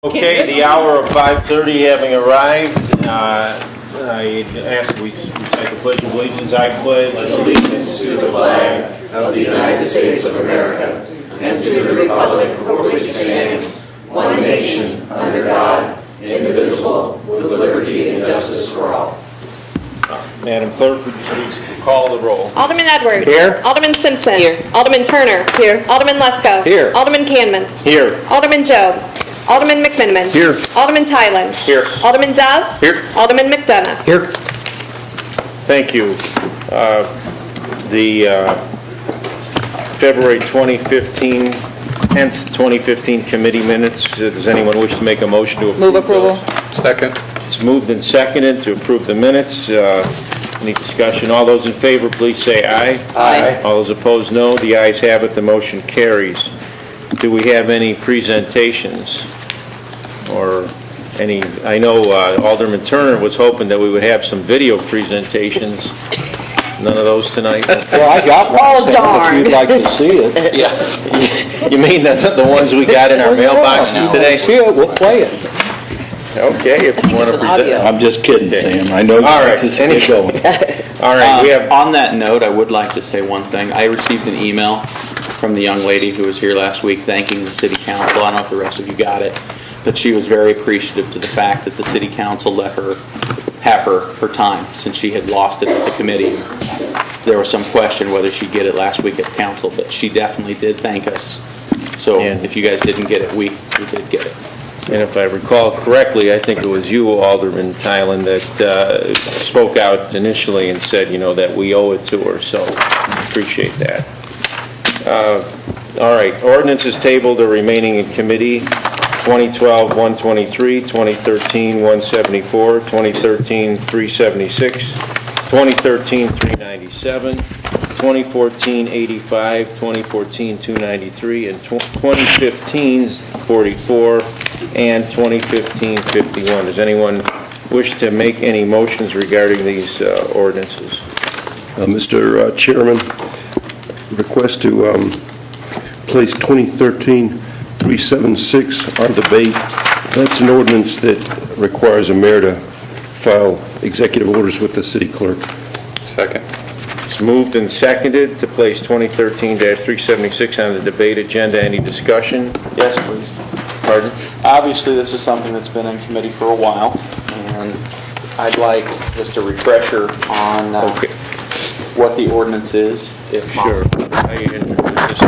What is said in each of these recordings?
Okay, the hour of 5:30 having arrived, I ask we recite the Pledge of Allegiance. I pledge allegiance to the flag of the United States of America and to the republic for which it stands, one nation, under God, indivisible, with liberty and justice for all. Madam Clerk, would you please call the roll? Alderman Edwards. Here. Alderman Simpson. Here. Alderman Turner. Here. Alderman Lesko. Here. Alderman Canman. Here. Alderman Jobe. Alderman McMiniman. Here. Alderman Tylen. Here. Alderman Dove. Here. Alderman McDonough. Here. Thank you. The February 2015, 10th 2015 committee minutes. Does anyone wish to make a motion to approve? Move approval. Those? Second. It's moved and seconded to approve the minutes. Any discussion? All those in favor, please say aye. Aye. All those opposed, no. The ayes have it. The motion carries. Do we have any presentations or any? I know Alderman Turner was hoping that we would have some video presentations. None of those tonight? Well, I got one. Oh, darn. If you'd like to see it. Yeah. You mean the ones we got in our mailboxes today? See it, we'll play it. Okay, if you want to present. I'm just kidding, Sam. I know All right. this is going. All right, we have. On that note, I would like to say one thing. I received an email from the young lady who was here last week thanking the city council. I don't know if the rest of you got it, but she was very appreciative to the fact that the city council let her have her time since she had lost it at the committee. There was some question whether she'd get it last week at council, but she definitely did thank us. So if you guys didn't get it, we did get it. And if I recall correctly, I think it was you, Alderman Tylen, that spoke out initially and said, that we owe it to her, so appreciate that. All right, ordinances tabled are remaining in committee. 2012-123, 2013-174, 2013-376, 2013-397, 2014-85, 2014-293, and 2015-44, and 2015-51. Does anyone wish to make any motions regarding these ordinances? Mr. Chairman, request to place 2013-376 on debate. That's an ordinance that requires a mayor to file executive orders with the city clerk. Second. It's moved and seconded to place 2013-376 on the debate agenda. Any discussion? Yes, please. Pardon? Obviously, this is something that's been in committee for a while, and I'd like just a refresher on what the ordinance is, if possible. Sure. I introduce this.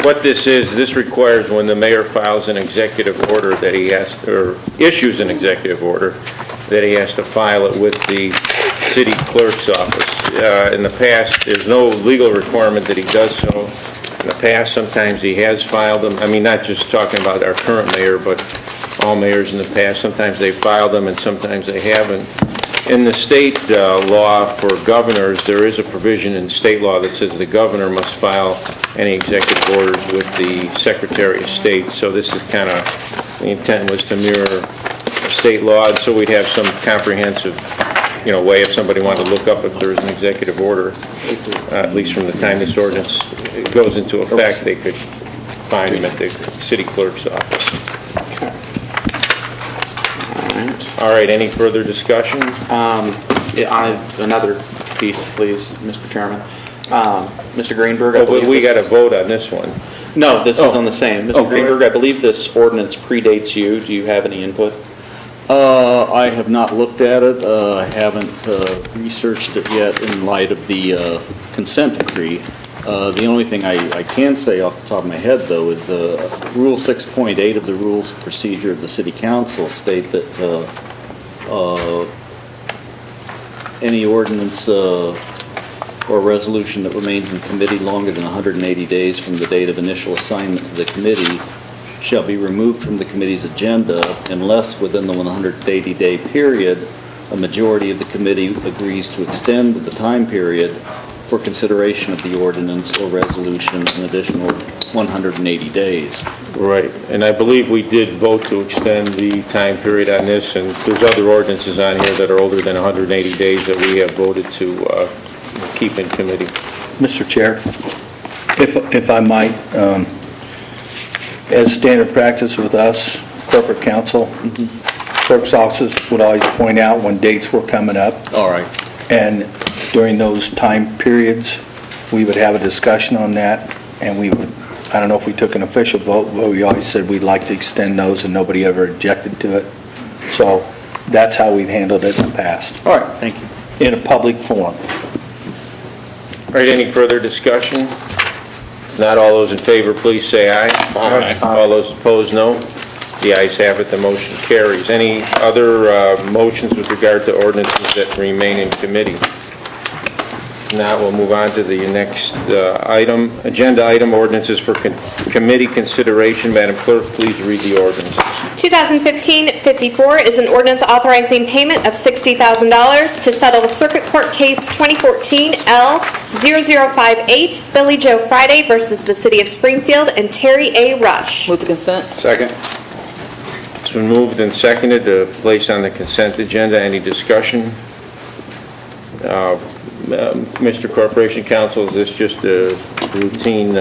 What this is, this requires when the mayor files an executive order that he has, or issues an executive order, that he has to file it with the city clerk's office. In the past, there's no legal requirement that he does so. In the past, sometimes he has filed them. I mean, not just talking about our current mayor, but all mayors in the past. Sometimes they filed them and sometimes they haven't. In the state law for governors, there is a provision in state law that says the governor must file any executive orders with the Secretary of State. So this is kind of, the intent was to mirror state law, and so we'd have some comprehensive way if somebody wanted to look up if there's an executive order, at least from the time this ordinance goes into effect, they could find him at the city clerk's office. All right, any further discussion? On another piece, please, Mr. Chairman. Mr. Greenberg, I believe we got to vote on this one. No, this is on the same. Mr. Greenberg, I believe this ordinance predates you. Do you have any input? I have not looked at it. I haven't researched it yet in light of the consent decree. The only thing I can say off the top of my head, though, is Rule 6.8 of the Rules of Procedure of the City Council state that any ordinance or resolution that remains in committee longer than 180 days from the date of initial assignment to the committee shall be removed from the committee's agenda unless within the 180-day period a majority of the committee agrees to extend the time period for consideration of the ordinance or resolution an additional 180 days. Right, and I believe we did vote to extend the time period on this, and there's other ordinances on here that are older than 180 days that we have voted to keep in committee. Mr. Chair, if I might, as standard practice with us, corporate counsel. Clerk's offices would always point out when dates were coming up, All right. and during those time periods, we would have a discussion on that, and we would, I don't know if we took an official vote, but we always said we'd like to extend those, and nobody ever objected to it. So that's how we've handled it in the past, All right, thank you. in a public forum. All right, any further discussion? If not, all those in favor, please say aye. Aye. All those opposed, no. The ayes have it, the motion carries. Any other motions with regard to ordinances that remain in committee? Now we'll move on to the next item, agenda item, ordinances for committee consideration. Madam Clerk, please read the ordinance. 2015-54 is an ordinance authorizing payment of $60,000 to settle the Circuit Court Case 2014 L0058, Billy Joe Friday versus the City of Springfield and Terry A. Rush. Move to consent. Second. It's been moved and seconded to place on the consent agenda. Any discussion? Mr. Corporation Counsel, is this just a routine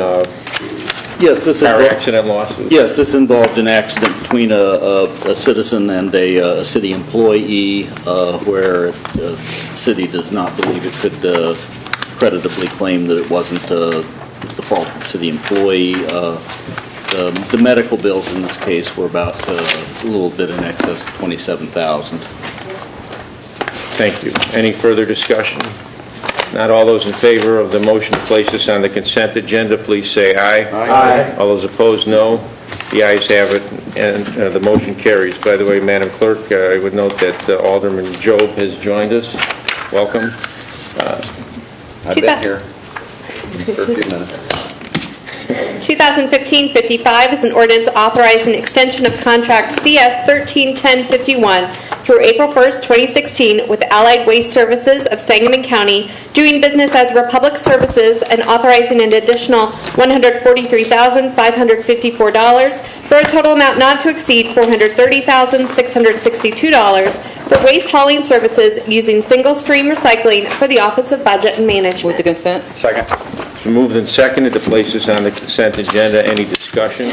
Yes, this car involved, accident lawsuit? yes, this involved an accident between a citizen and a city employee where the city does not believe it could creditably claim that it wasn't the fault of the city employee. The medical bills in this case were about a little bit in excess of $27,000. Thank you. Any further discussion? Not all those in favor of the motion to place this on the consent agenda, please say aye. Aye. All those opposed, no. The ayes have it, and the motion carries. By the way, Madam Clerk, I would note that Alderman Job has joined us. Welcome. I've been here for a few minutes. 2015-55 is an ordinance authorizing extension of contract CS 131051 through April 1st, 2016 with Allied Waste Services of Sangamon County, doing business as Republic Services, and authorizing an additional $143,554 for a total amount not to exceed $430,662 for waste hauling services using single-stream recycling for the Office of Budget and Management. Move to consent. Second. It's been moved and seconded to place this on the consent agenda. Any discussion?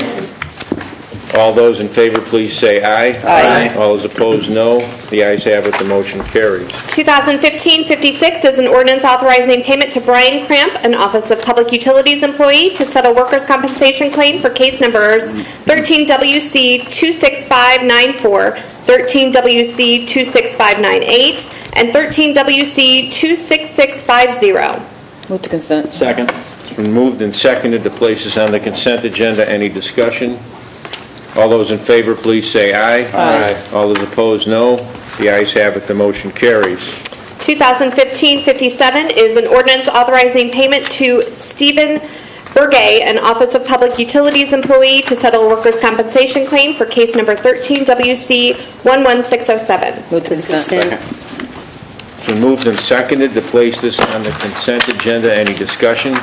All those in favor, please say aye. Aye. All those opposed, no. The ayes have it, the motion carries. 2015-56 is an ordinance authorizing payment to Brian Cramp, an Office of Public Utilities employee, to settle workers' compensation claim for case numbers 13WC 26594, 13WC 26598, and 13WC 26650. Move to consent. Second. It's been moved and seconded to place this on the consent agenda. Any discussion? All those in favor, please say aye. Aye. All those opposed, no. The ayes have it, the motion carries. 2015-57 is an ordinance authorizing payment to Stephen Burgay, an Office of Public Utilities employee, to settle workers' compensation claim for case number 13WC 11607. Move to consent. It's been moved and seconded to place this on the consent agenda. Any discussion?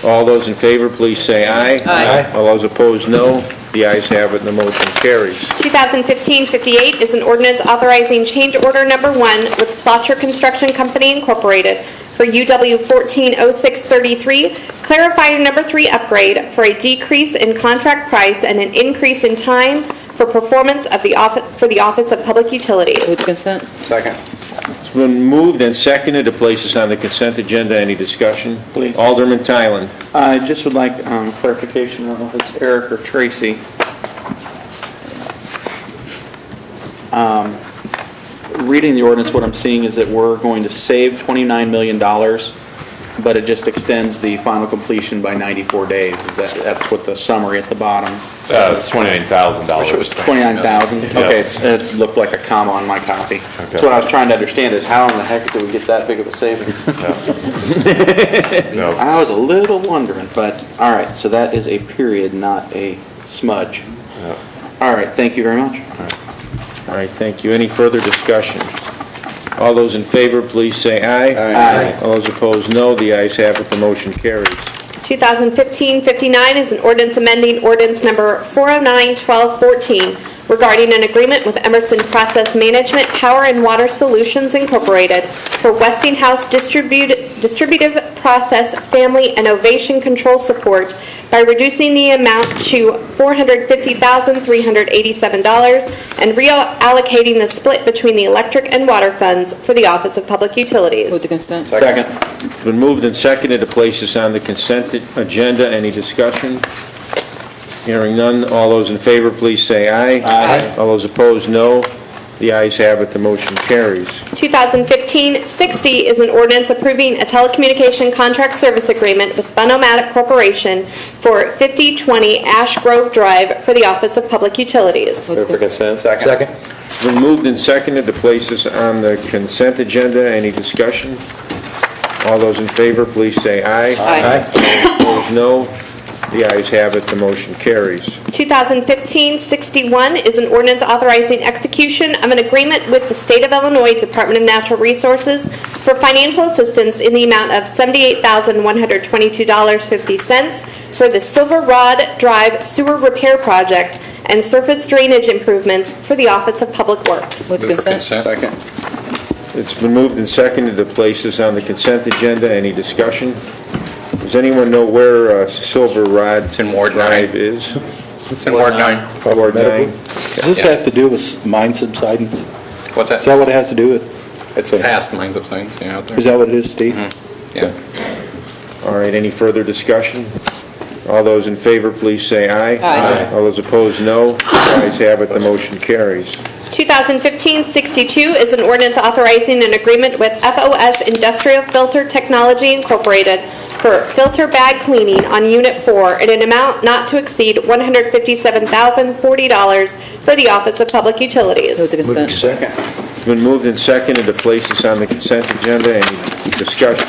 All those in favor, please say aye. Aye. All those opposed, no. The ayes have it, and the motion carries. 2015-58 is an ordinance authorizing change order number 1 with Plotcher Construction Company Incorporated for UW 140633, clarifying number 3 upgrade for a decrease in contract price and an increase in time for performance of the Office of Public Utilities. Move to consent. Second. It's been moved and seconded to place this on the consent agenda. Any discussion? Please. Alderman Tylen. I just would like clarification, I don't know if it's Eric or Tracy. Reading the ordinance, what I'm seeing is that we're going to save $29 million, but it just extends the final completion by 94 days. That's what the summary at the bottom says. It's $29,000. It was 29,000? Okay, it looked like a comma on my copy. Okay. So what I was trying to understand is how in the heck did we get that big of a savings? No. I was a little wondering, but, all right, so that is a period, not a smudge. Yeah. All right, thank you very much. All right, thank you. Any further discussion? All those in favor, please say aye. Aye. All those opposed, no. The ayes have it, the motion carries. 2015-59 is an ordinance amending ordinance number 409-1214 regarding an agreement with Emerson Process Management Power and Water Solutions Incorporated for Westinghouse Distributive process family and ovation control support by reducing the amount to $450,387 and reallocating the split between the electric and water funds for the Office of Public Utilities. Move to consent. Second. It's been moved and seconded to place this on the consent agenda. Any discussion? Hearing none. All those in favor, please say aye. Aye. All those opposed, no. The ayes have it. The motion carries. 2015-60 is an ordinance approving a telecommunication contract service agreement with Bunomatic Corporation for 5020 Ash Grove Drive for the Office of Public Utilities. Move to consent. Second. It's been moved and seconded to place this on the consent agenda. Any discussion? All those in favor, please say aye. Aye. Opposed, no. The ayes have it. The motion carries. 2015-61 is an ordinance authorizing execution of an agreement with the State of Illinois Department of Natural Resources for financial assistance in the amount of $78,122.50 for the Silver Rod Drive Sewer Repair Project and surface drainage improvements for the Office of Public Works. Move to consent. Second. It's been moved and seconded to place this on the consent agenda. Any discussion? Does anyone know where Silver Rod It's in Ward 9. Drive is? It's in Ward 9. Ward 9? Does this have to do with mine subsidence? What's Is that what it has to do with? It's past mines of things, out there. Is that what it is, Steve? Yeah. All right, any further discussion? All those in favor, please say aye. Aye. All those opposed, no. The ayes have it. The motion carries. 2015-62 is an ordinance authorizing an agreement with FOS Industrial Filter Technology Incorporated for filter bag cleaning on Unit 4 in an amount not to exceed $157,040 for the Office of Public Utilities. Move to consent. Second. It's been moved and seconded to place this on the consent agenda. Any discussion?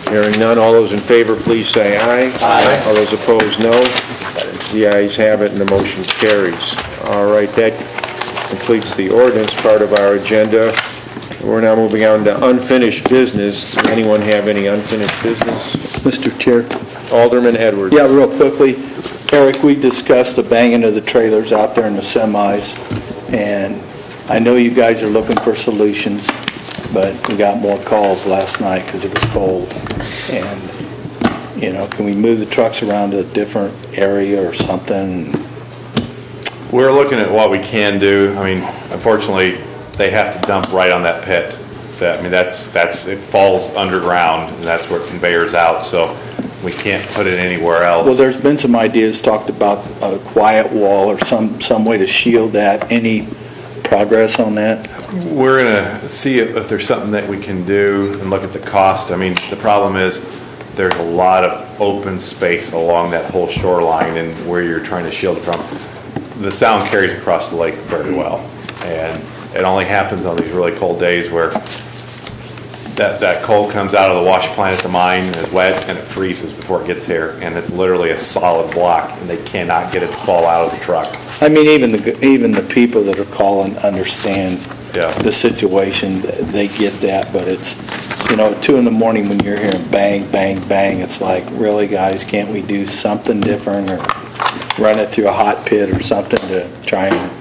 Hearing none. All those in favor, please say aye. Aye. All those opposed, no. The ayes have it, and the motion carries. All right, that completes the ordinance part of our agenda. We're now moving on to unfinished business. Does anyone have any unfinished business? Mr. Chair? Alderman Edwards. Yeah, real quickly. Eric, we discussed the banging of the trailers out there in the semis, and I know you guys are looking for solutions, but we got more calls last night because it was cold. And, can we move the trucks around to a different area or something? We're looking at what we can do. I mean, unfortunately, they have to dump right on that pit. It falls underground, and that's where it conveyors out, so we can't put it anywhere else. Well, there's been some ideas talked about a quiet wall or some way to shield that. Any progress on that? We're going to see if there's something that we can do and look at the cost. I mean, the problem is there's a lot of open space along that whole shoreline and where you're trying to shield it from. The sound carries across the lake very well, and it only happens on these really cold days where that coal comes out of the wash plant at the mine and is wet and it freezes before it gets here, and it's literally a solid block, and they cannot get it to fall out of the truck. I mean, even the people that are calling understand the situation. They get that, but it's, at 2 in the morning when you're hearing bang, bang, bang, it's like, really, guys, can't we do something different or run it through a hot pit or something to try and...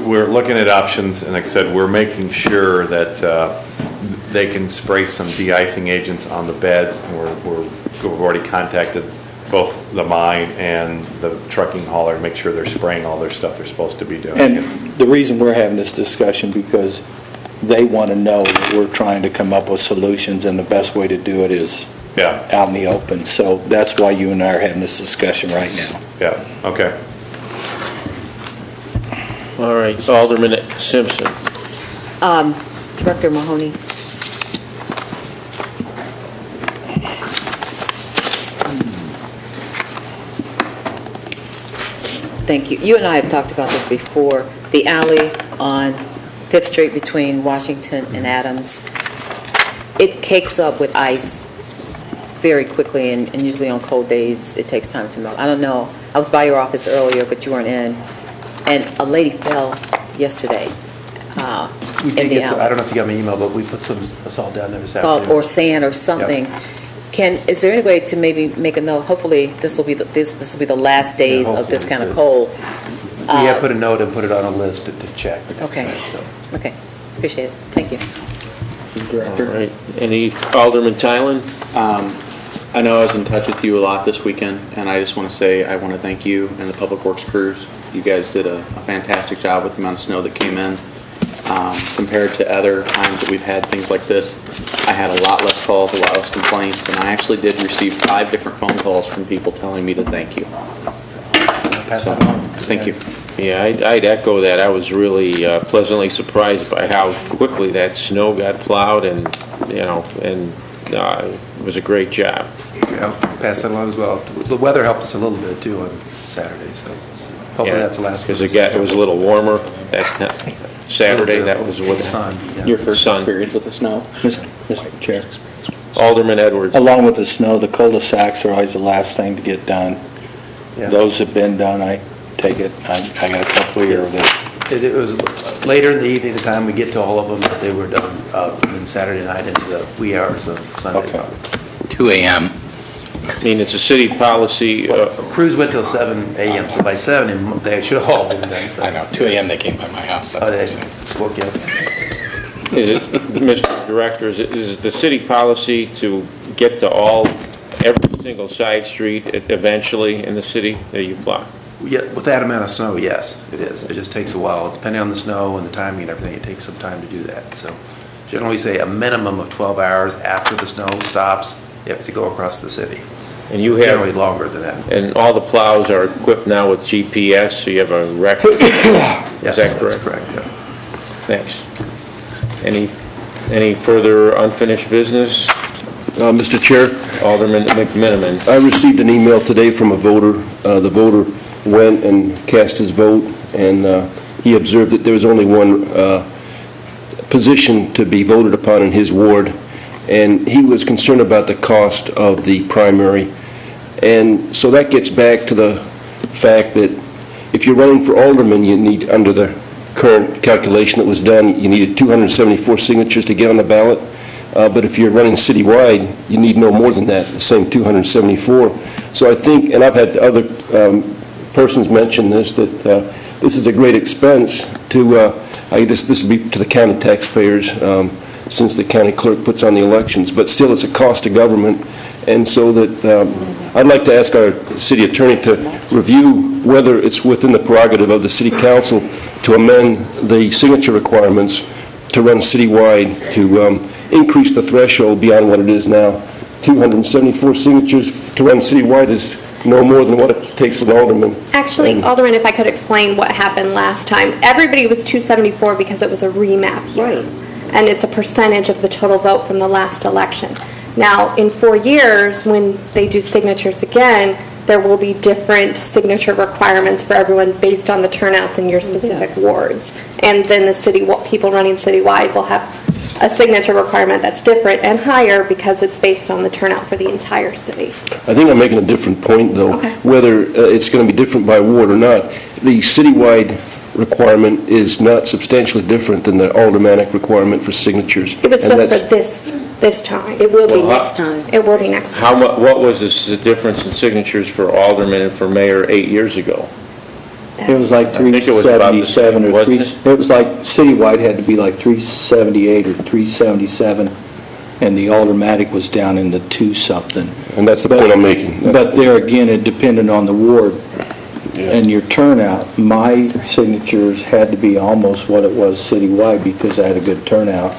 We're looking at options, and like I said, we're making sure that they can spray some de-icing agents on the beds, and we've already contacted both the mine and the trucking hauler to make sure they're spraying all their stuff they're supposed to be doing. And the reason we're having this discussion, because they want to know that we're trying to come up with solutions, and the best way to do it is out in the open. So that's why you and I are having this discussion right now. Yeah, okay. All right, Alderman Simpson. Director Mahoney. Thank you. You and I have talked about this before. The alley on 5th Street between Washington and Adams, it cakes up with ice very quickly, and usually on cold days it takes time to melt. I don't know. I was by your office earlier, but you weren't in. And a lady fell yesterday in the alley. I don't know if you got my email, but we put some salt down there this Salt afternoon. or sand or something. Yep. Is there any way to maybe make a note? Hopefully, this will be the last days of this kind of cold. We have put a note and put it on a list to check. Okay. So. Okay. Appreciate it. Thank you. All Director. right. Any, Alderman Tylen? I know I was in touch with you a lot this weekend, and I just want to say I want to thank you and the Public Works crews. You guys did a fantastic job with the amount of snow that came in. Compared to other times that we've had things like this, I had a lot less calls, a lot less complaints, and I actually did receive 5 different phone calls from people telling me to thank you. Pass So, that along. thank you. Yeah, I'd echo that. I was really pleasantly surprised by how quickly that snow got plowed and, it was a great job. Yeah, pass that along as well. The weather helped us a little bit too on Saturday, so hopefully that's the last one. Because it was a little warmer that Saturday, that was what. Sun, yeah. Your first Sun. experience with the snow? Mr. Chair. Alderman Edwards. Along with the snow, the cul-de-sacs are always the last thing to get done. Yeah. Those have been done, I take it, I got a couple here that, It was later in the evening, the time we get to all of them, they were done, and then Saturday night into the wee hours of Sunday. Okay. 2 a.m. I mean, it's a city policy. Crews went till 7 a.m., so by 7, they should have all been done. so- I know, 2 a.m. they came by my house. Oh, they woke you up. Is it, Mr. Director, is it the city policy to get to every single side street eventually in the city that you block? Yeah, with that amount of snow, yes, it is. It just takes a while, depending on the snow and the timing and everything, it takes some time to do that. So generally say a minimum of 12 hours after the snow stops, you have to go across the city. And you Generally have, longer than that. and all the plows are equipped now with GPS, so you have a record? Yes, Is that correct? that's correct, yeah. Thanks. Any further unfinished business? Mr. Chair, Alderman McMiniman. I received an email today from a voter. The voter went and cast his vote, and he observed that there was only one position to be voted upon in his ward, and he was concerned about the cost of the primary. And so that gets back to the fact that if you're running for alderman, you need, under the current calculation that was done, you needed 274 signatures to get on the ballot. But if you're running citywide, you need no more than that, the same 274. So I think, and I've had other persons mention this, that this is a great expense to, this would be to the county taxpayers, since the county clerk puts on the elections, but still it's a cost to government. And so that I'd like to ask our city attorney to review whether it's within the prerogative of the city council to amend the signature requirements to run citywide, to increase the threshold beyond what it is now. 274 signatures to run citywide is no more than what it takes for an alderman. Actually, Alderman, if I could explain what happened last time. Everybody was 274 because it was a remap year. Right. And it's a percentage of the total vote from the last election. Now, in 4 years, when they do signatures again, there will be different signature requirements for everyone based on the turnouts in your specific wards. And then the people running citywide will have a signature requirement that's different and higher because it's based on the turnout for the entire city. I think I'm making a different point, though. Okay. Whether it's going to be different by ward or not, the citywide requirement is not substantially different than the aldermanic requirement for signatures. It was just for this time. It will be Well, next time. It will be next time. What was the difference in signatures for alderman and for mayor 8 years ago? it was like think it was about the same, 377 or wasn't 3, it was like citywide had to be like 378 or 377, and the aldermatic was down in the 2-something. And that's the point I'm making. But there again, it depended on the ward and your turnout. My signatures had to be almost what it was citywide because I had a good turnout.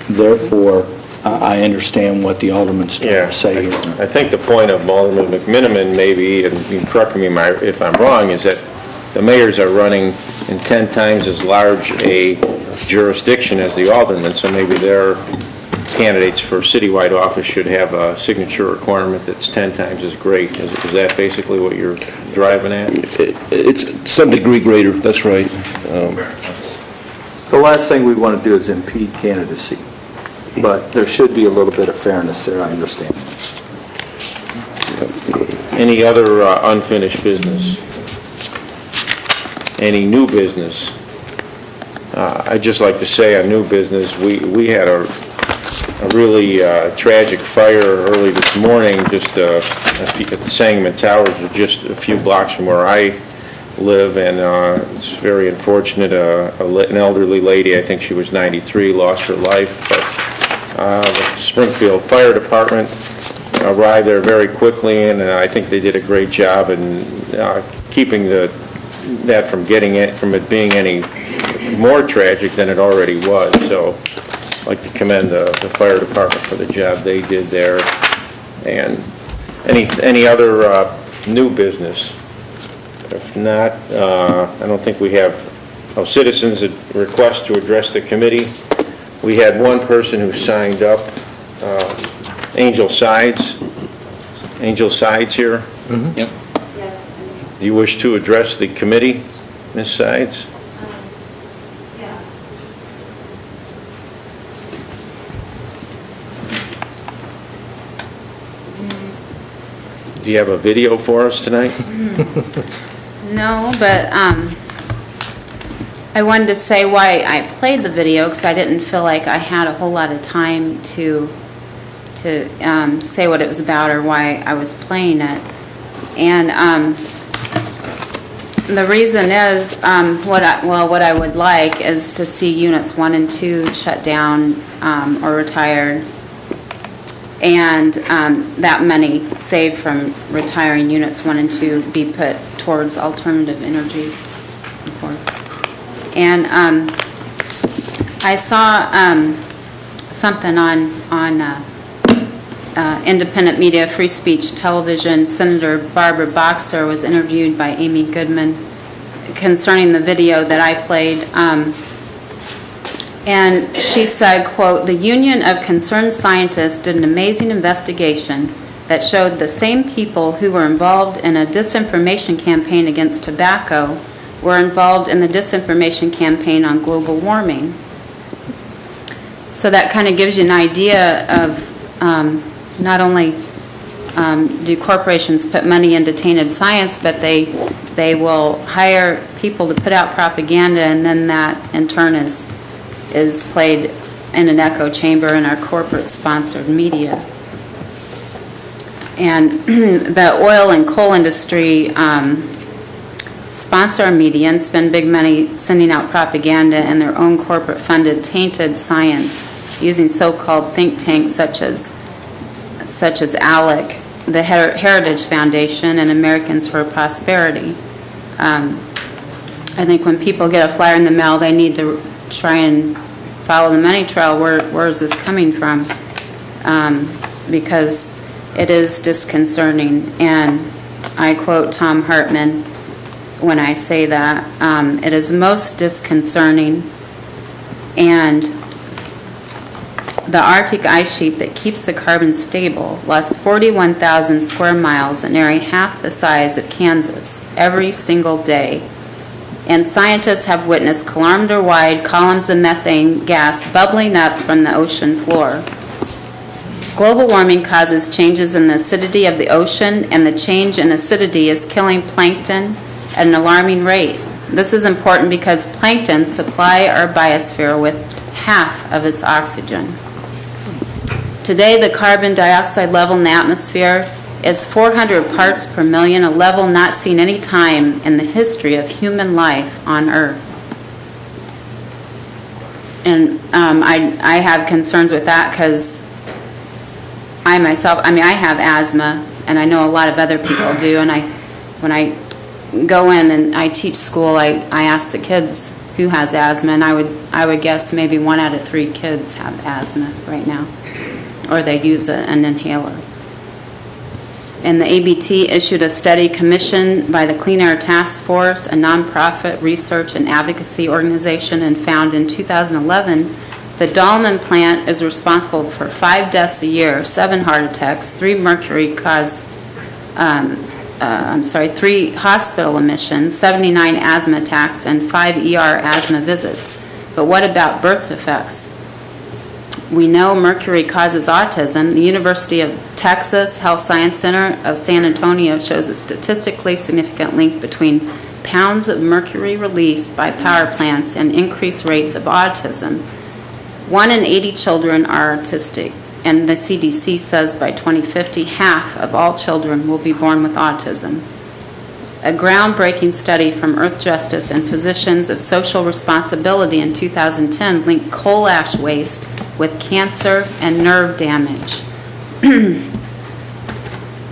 Therefore, I understand what the alderman's trying to say here. I think the point of Alderman McMiniman maybe, and you can correct me if I'm wrong, is that the mayors are running in 10 times as large a jurisdiction as the aldermen, so maybe their candidates for citywide office should have a signature requirement that's 10 times as great. Is that basically what you're driving at? It's some degree greater, that's right. The last thing we want to do is impede candidacy, but there should be a little bit of fairness there, I understand. Any other unfinished business? Any new business? I'd just like to say on new business, we had a really tragic fire early this morning, just at the Sangamon Towers, just a few blocks from where I live, and it's very unfortunate. An elderly lady, I think she was 93, lost her life. But The Springfield Fire Department arrived there very quickly, and I think they did a great job in keeping that from it being any more tragic than it already was. So I'd like to commend the fire department for the job they did there. And any other new business? If not, I don't think we have citizens that request to address the committee. We had one person who signed up, Angel Sides. Angel Sides here. Yep. Yes. Do you wish to address the committee, Ms. Sides? Yeah. Do you have a video for us tonight? No, but I wanted to say why I played the video, because I didn't feel like I had a whole lot of time to say what it was about or why I was playing it. And the reason is, what I would like is to see Units 1 and 2 shut down or retired, and that money saved from retiring Units 1 and 2 be put towards alternative energy, of course. And I saw something on independent media, Free Speech Television. Senator Barbara Boxer was interviewed by Amy Goodman concerning the video that I played. And she said, quote, "The Union of Concerned Scientists did an amazing investigation that showed the same people who were involved in a disinformation campaign against tobacco were involved in the disinformation campaign on global warming." So that kind of gives you an idea of not only do corporations put money into tainted science, but they will hire people to put out propaganda, and then that in turn is played in an echo chamber in our corporate-sponsored media. And the oil and coal industry sponsor our media and spend big money sending out propaganda and their own corporate-funded tainted science using so-called think tanks such as ALEC, the Heritage Foundation, and Americans for Prosperity. I think when people get a flyer in the mail, they need to try and follow the money trail. Where is this coming from? Because it is disconcerting. And I quote Tom Hartman when I say that. It is most disconcerting, and the Arctic ice sheet that keeps the carbon stable lost 41,000 square miles, an area half the size of Kansas, every single day. And scientists have witnessed kilometer-wide columns of methane gas bubbling up from the ocean floor. Global warming causes changes in the acidity of the ocean, and the change in acidity is killing plankton at an alarming rate. This is important because plankton supply our biosphere with half of its oxygen. Today, the carbon dioxide level in the atmosphere is 400 parts per million, a level not seen any time in the history of human life on Earth. And I have concerns with that because I have asthma, and I know a lot of other people do, and when I go in and I teach school, I ask the kids who has asthma, and I would guess maybe 1 out of 3 kids have asthma right now, or they use an inhaler. And the ABT issued a study commissioned by the Clean Air Task Force, a nonprofit research and advocacy organization, and found in 2011 the Dahlman plant is responsible for 5 deaths a year, 7 heart attacks, 3 3 hospital admissions, 79 asthma attacks, and 5 ER asthma visits. But what about birth defects? We know mercury causes autism. The University of Texas Health Science Center of San Antonio shows a statistically significant link between pounds of mercury released by power plants and increased rates of autism. 1 in 80 children are autistic, and the CDC says by 2050, half of all children will be born with autism. A groundbreaking study from Earth Justice and Physicians of Social Responsibility in 2010 linked coal ash waste with cancer and nerve damage.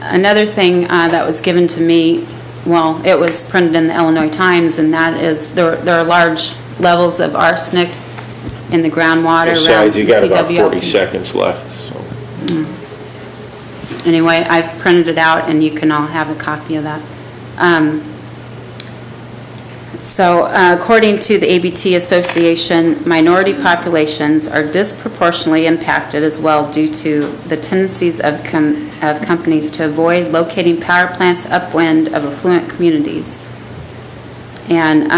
Another thing that was given to me, well, it was printed in the Illinois Times, and that is there are large levels of arsenic in the groundwater around Besides, you got about 40 CWLP. seconds left, so. Anyway, I've printed it out, and you can all have a copy of that. According to the ABT Association, minority populations are disproportionately impacted as well due to the tendencies of companies to avoid locating power plants upwind of affluent communities. And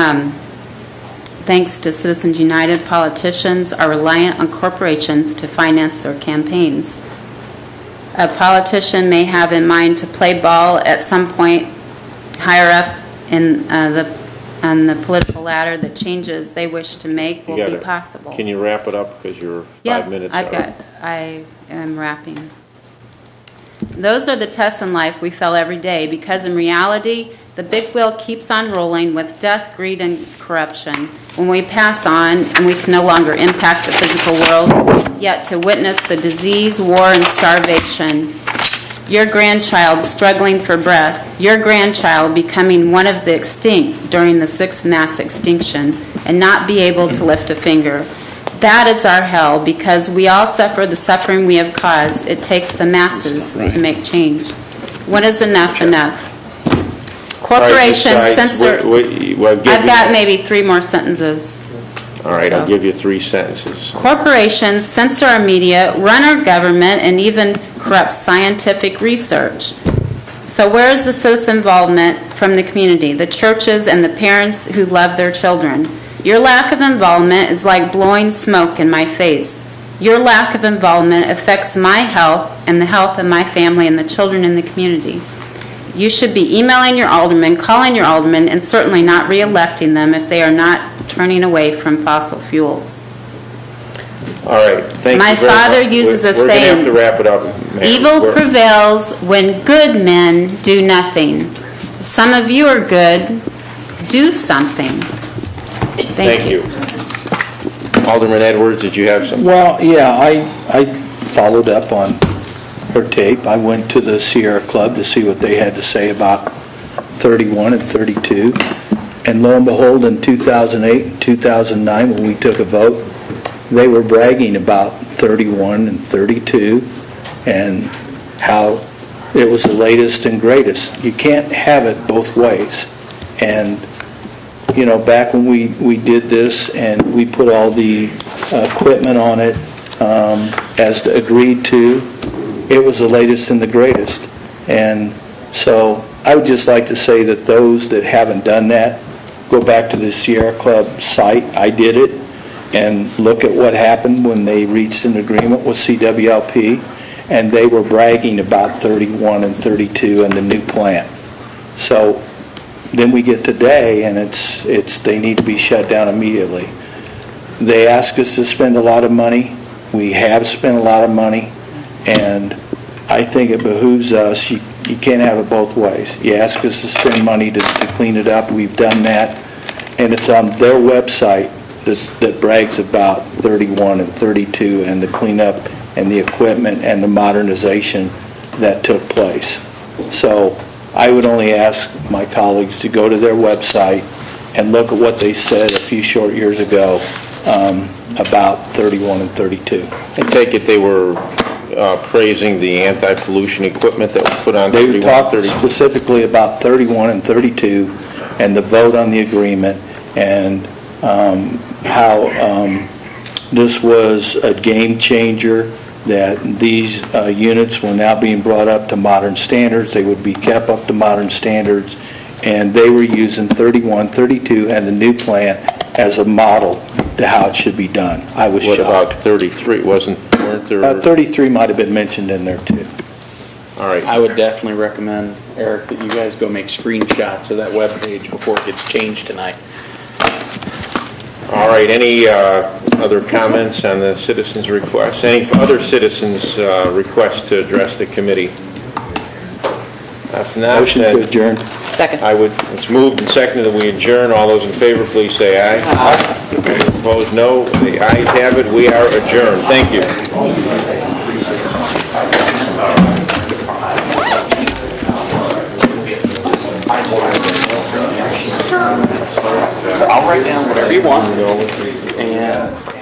thanks to Citizens United, politicians are reliant on corporations to finance their campaigns. A politician may have in mind to play ball at some point higher up on the political ladder. The changes they wish to make will be possible. Can you wrap it up because you're 5 minutes out? I am wrapping. Those are the tests in life we feel every day because in reality, the big wheel keeps on rolling with death, greed, and corruption. When we pass on and we can no longer impact the physical world, yet to witness the disease, war, and starvation, your grandchild struggling for breath, your grandchild becoming one of the extinct during the 6th mass extinction, and not be able to lift a finger. That is our hell because we all suffer the suffering we have caused. It takes the masses to make change. When is enough enough? Corporations censor. I've got maybe 3 more sentences. All right, I'll give you 3 sentences. Corporations censor our media, run our government, and even corrupt scientific research. So where is the citizen involvement from the community, the churches, and the parents who love their children? Your lack of involvement is like blowing smoke in my face. Your lack of involvement affects my health and the health of my family and the children in the community. You should be emailing your alderman, calling your alderman, and certainly not re-electing them if they are not turning away from fossil fuels. All right, thank you My very father much. uses a We're going to have saying, to wrap it up, ma'am. evil prevails when good men do nothing. Some of you are good. Do something. Thank you. Alderman Edwards, did you have something? Well, yeah, I followed up on her tape. I went to the Sierra Club to see what they had to say about 31 and 32. And lo and behold, in 2008 and 2009, when we took a vote, they were bragging about 31 and 32 and how it was the latest and greatest. You can't have it both ways. And, you know, back when we did this and we put all the equipment on it as agreed to, it was the latest and the greatest. And so I would just like to say that those that haven't done that, go back to the Sierra Club site. I did it. And look at what happened when they reached an agreement with CWLP, and they were bragging about 31 and 32 and the new plant. So then we get today, and it's they need to be shut down immediately. They ask us to spend a lot of money. We have spent a lot of money, and I think it behooves us. You can't have it both ways. You ask us to spend money to clean it up. We've done that, and it's on their website that brags about 31 and 32 and the cleanup and the equipment and the modernization that took place. So I would only ask my colleagues to go to their website and look at what they said a few short years ago about 31 and 32. I take it they were praising the anti-pollution equipment that was put on 31 They and talked 32. specifically about 31 and 32 and the vote on the agreement and how this was a game changer, that these units were now being brought up to modern standards. They would be kept up to modern standards, and they were using 31, 32, and the new plant as a model to how it should be done. I was shocked. What about 33? Weren't there? 33 might have been mentioned in there too. All right. I would definitely recommend, Eric, that you guys go make screenshots of that webpage before it gets changed tonight. All right, any other comments on the citizens' request? Any other citizens' requests to address the committee? If not, Motion to then adjourn. Second. it's moved and seconded that we adjourn. All those in favor, please say aye. Aye. Any opposed, no. The ayes have it. We are adjourned. Thank you. I'll write down whatever you want, and